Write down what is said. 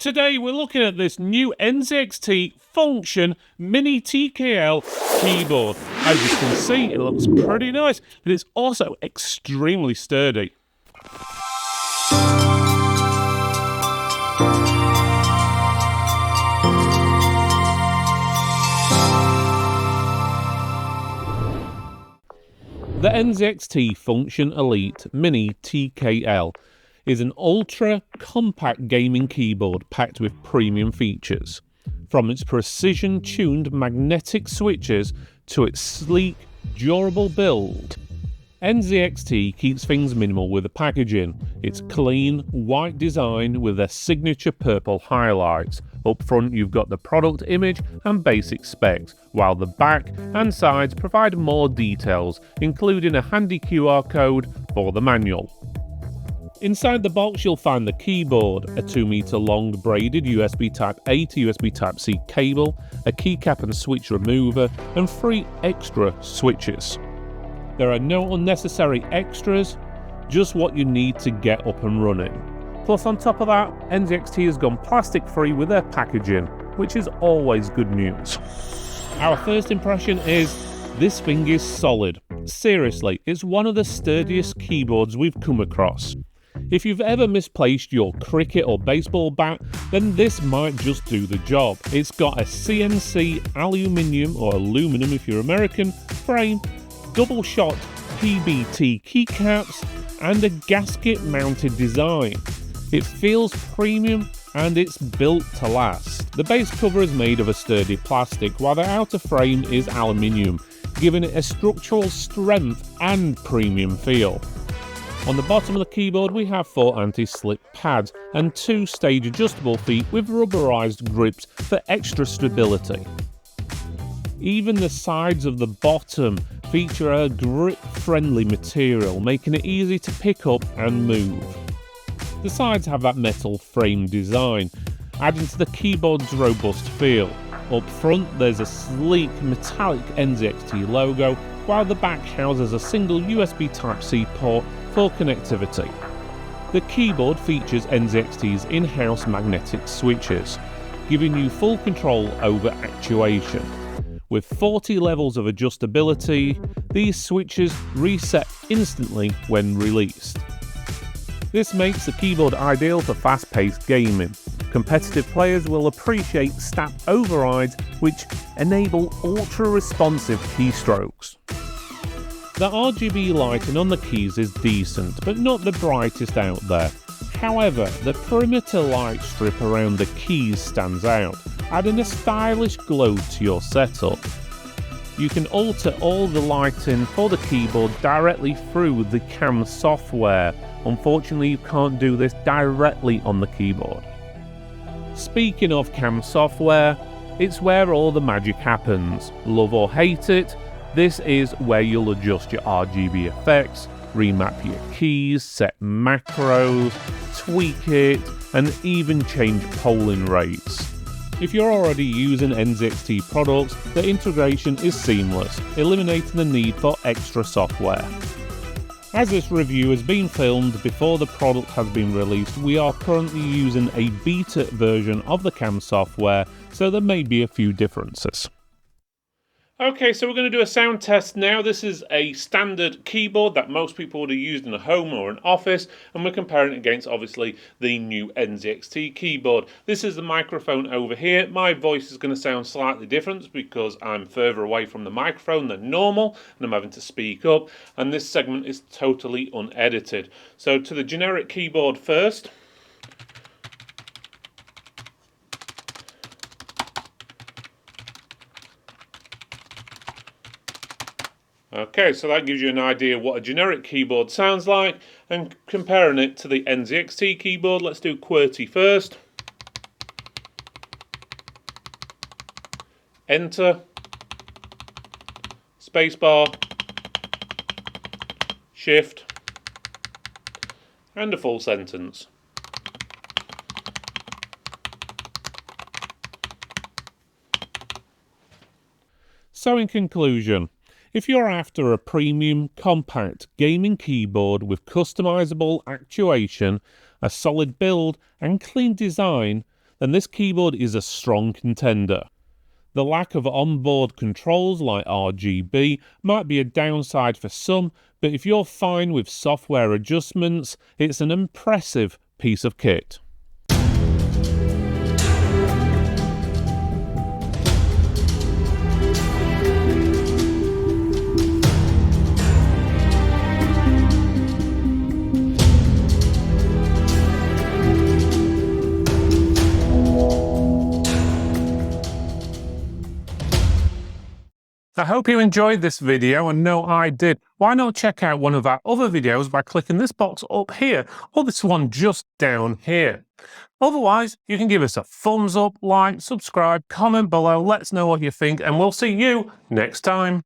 Today we're looking at this new NZXT Function Mini TKL keyboard. As you can see, it looks pretty nice, but it's also extremely sturdy. The NZXT Function Elite Mini TKL is an ultra-compact gaming keyboard packed with premium features. From its precision-tuned magnetic switches to its sleek, durable build, NZXT keeps things minimal with the packaging. Its clean, white design with their signature purple highlights. Up front you've got the product image and basic specs, while the back and sides provide more details, including a handy QR code for the manual. Inside the box you'll find the keyboard, a 2-meter long braided USB Type-A to USB Type-C cable, a keycap and switch remover, and 3 extra switches. There are no unnecessary extras, just what you need to get up and running. Plus on top of that, NZXT has gone plastic free with their packaging, which is always good news. Our first impression is, this thing is solid. Seriously, it's one of the sturdiest keyboards we've come across. If you've ever misplaced your cricket or baseball bat, then this might just do the job. It's got a CNC aluminium, or aluminum if you're American, frame, double shot PBT keycaps, and a gasket-mounted design. It feels premium and it's built to last. The base cover is made of a sturdy plastic, while the outer frame is aluminium, giving it a structural strength and premium feel. On the bottom of the keyboard we have 4 anti-slip pads and 2 stage adjustable feet with rubberized grips for extra stability. Even the sides of the bottom feature a grip-friendly material, making it easy to pick up and move. The sides have that metal frame design, adding to the keyboard's robust feel. Up front there's a sleek metallic NZXT logo, while the back houses a single USB Type-C port for connectivity. The keyboard features NZXT's in-house magnetic switches, giving you full control over actuation. With 40 levels of adjustability, these switches reset instantly when released. This makes the keyboard ideal for fast-paced gaming. Competitive players will appreciate stat overrides, which enable ultra-responsive keystrokes. The RGB lighting on the keys is decent, but not the brightest out there. However, the perimeter light strip around the keys stands out, adding a stylish glow to your setup. You can alter all the lighting for the keyboard directly through the CAM software. Unfortunately, you can't do this directly on the keyboard. Speaking of CAM software, it's where all the magic happens. Love or hate it, this is where you'll adjust your RGB effects, remap your keys, set macros, tweak it, and even change polling rates. If you're already using NZXT products, the integration is seamless, eliminating the need for extra software. As this review has been filmed before the product has been released, we are currently using a beta version of the CAM software, so there may be a few differences. Okay, so we're going to do a sound test now. This is a standard keyboard that most people would have used in a home or an office, and we're comparing it against, obviously, the new NZXT keyboard. This is the microphone over here. My voice is going to sound slightly different because I'm further away from the microphone than normal, and I'm having to speak up, and this segment is totally unedited. So to the generic keyboard first. Okay, so that gives you an idea what a generic keyboard sounds like, and comparing it to the NZXT keyboard, let's do QWERTY first. Enter, spacebar, shift, and a full sentence. So in conclusion, if you're after a premium, compact gaming keyboard with customizable actuation, a solid build and clean design, and this keyboard is a strong contender. The lack of onboard controls like RGB might be a downside for some, but if you're fine with software adjustments, it's an impressive piece of kit. I hope you enjoyed this video, and no, I did. Why not check out one of our other videos by clicking this box up here, or this one just down here. Otherwise, you can give us a thumbs up, like, subscribe, comment below, let us know what you think, and we'll see you next time.